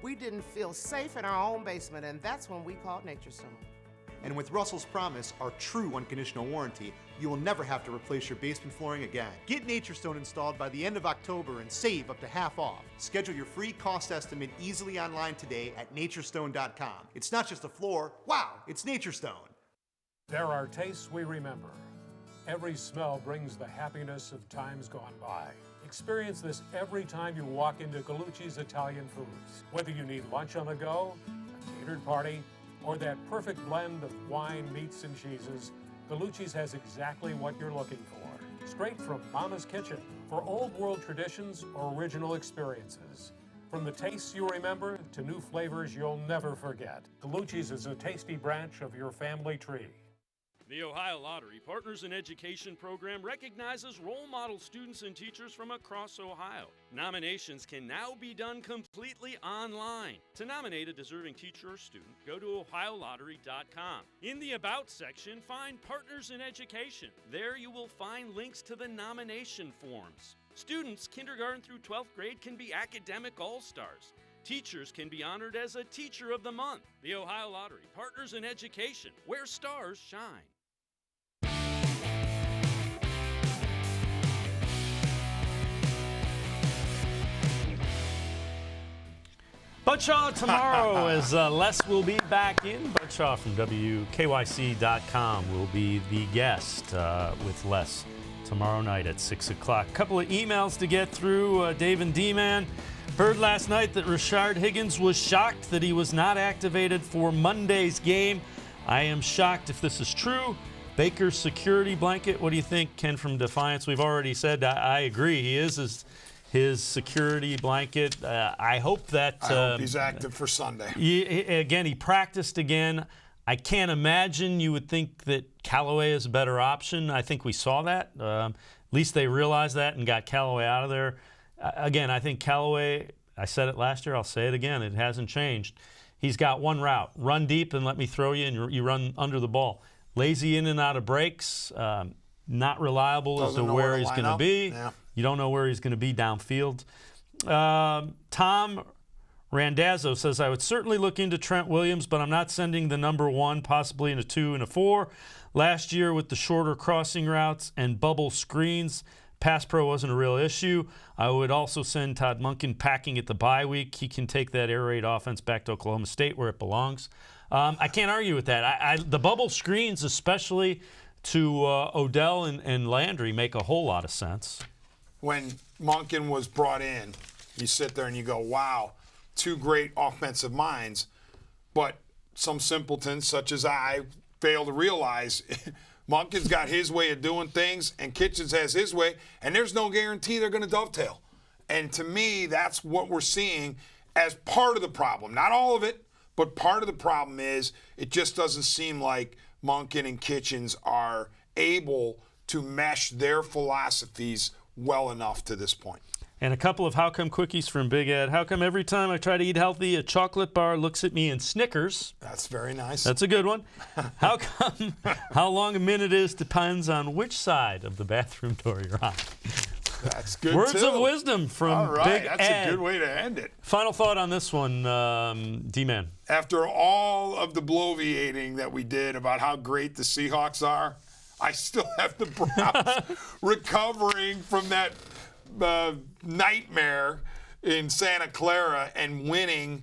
We didn't feel safe in our own basement, and that's when we called Nature Stone. And with Russell's Promise, our true unconditional warranty, you will never have to replace your basement flooring again. Get Nature Stone installed by the end of October and save up to half off. Schedule your free cost estimate easily online today at dennis-manoloff.com. It's not just a floor, wow, it's Nature Stone. There are tastes we remember. Every smell brings the happiness of times gone by. Experience this every time you walk into Gallucci's Italian Foods. Whether you need lunch on the go, a catered party, or that perfect blend of wine, meats, and cheeses, Gallucci's has exactly what you're looking for. Straight from Mama's Kitchen for old world traditions or original experiences. From the tastes you remember to new flavors you'll never forget, Gallucci's is a tasty branch of your family tree. The Ohio Lottery Partners in Education program recognizes role model students and teachers from across Ohio. Nominations can now be done completely online. To nominate a deserving teacher or student, go to ohiolottery.com. In the About section, find Partners in Education. There you will find links to the nomination forms. Students, kindergarten through 12th grade, can be academic all-stars. Teachers can be honored as a Teacher of the Month. The Ohio Lottery Partners in Education, where stars shine. Budshaw tomorrow as Les will be back in. Budshaw from WKYC.com will be the guest with Les tomorrow night at 6 o'clock. A couple of emails to get through. Dave and D-Man heard last night that Rashard Higgins was shocked that he was not activated for Monday's game. I am shocked if this is true. Baker's security blanket, what do you think, Ken from Defiance? We've already said I agree. He is his security blanket. I hope that I hope he's active for Sunday. He practiced again. I can't imagine you would think that Callaway is a better option. I think we saw that. At least they realized that and got Callaway out of there. Again, I think Callaway, I said it last year, I'll say it again, it hasn't changed. He's got one route. Run deep and let me throw you, and you run under the ball. Lazy in and out of breaks. Not reliable as to where he's going to be. Yeah. You don't know where he's going to be downfield. Tom Randazzo says, I would certainly look into Trent Williams, but I'm not sending the number 1, possibly in a 2 and a 4. Last year with the shorter crossing routes and bubble screens, pass pro wasn't a real issue. I would also send Todd Monken packing at the bye week. He can take that air raid offense back to Oklahoma State where it belongs. I can't argue with that. The bubble screens, especially to Odell and Landry, make a whole lot of sense. When Monken was brought in, you sit there and you go, wow, 2 great offensive minds, but some simpletons such as I fail to realize Monken's got his way of doing things and Kitchens has his way, and there's no guarantee they're going to dovetail. And to me, that's what we're seeing as part of the problem. Not all of it, but part of the problem is it just doesn't seem like Monken and Kitchens are able to mesh their philosophies well enough to this point. And a couple of how come quickies from Big Ed. How come every time I try to eat healthy, a chocolate bar looks at me and snickers? That's very nice. That's a good one. How come how long a minute is depends on which side of the bathroom door you're on. That's good, Words too. of wisdom from All right, Big that's Ed. a good way to end it. Final thought on this one, D-Man. After all of the bloviating that we did about how great the Seahawks are, I still have the Browns recovering from that nightmare in Santa Clara and winning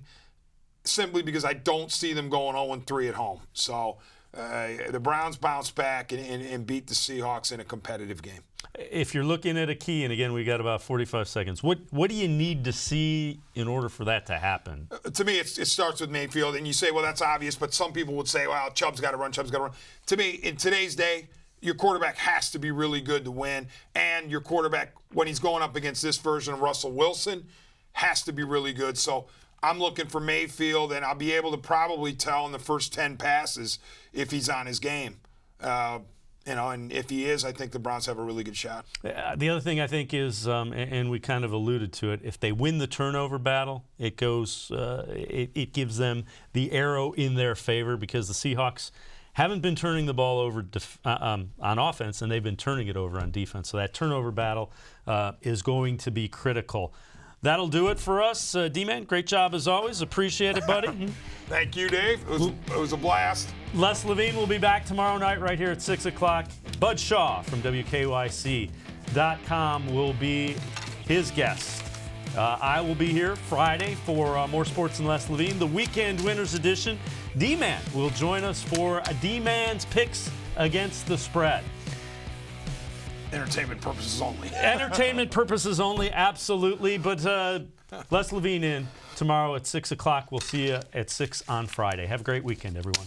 simply because I don't see them going 0-3 at home. So the Browns bounce back and beat the Seahawks in a competitive game. If you're looking at a key, and again, we got about 45 seconds, what do you need to see in order for that to happen? To me, it starts with Mayfield, and you say, well, that's obvious, but some people would say, well, Chubb's got to run. To me, in today's day, your quarterback has to be really good to win, and your quarterback, when he's going up against this version of Russell Wilson, has to be really good. So I'm looking for Mayfield, and I'll be able to probably tell in the first 10 passes if he's on his game. And if he is, I think the Browns have a really good shot. The other thing I think is, and we kind of alluded to it, if they win the turnover battle, it goes, it gives them the arrow in their favor because the Seahawks haven't been turning the ball over on offense, and they've been turning it over on defense. So that turnover battle is going to be critical. That'll do it for us. D-Man, great job as always. Appreciate it, buddy. Thank you, Dave. It was a blast. Les-Levine will be back tomorrow night right here at 6 o'clock. Bud Shaw from WKYC.com will be his guest. I will be here Friday for More Sports and Les-Levine, the Weekend Winners Edition. D-Man will join us for D-Man's picks against the spread. Entertainment purposes only. Entertainment purposes only, absolutely. But Les-Levine in tomorrow at 6 o'clock. We'll see you at 6 on Friday. Have a great weekend, everyone.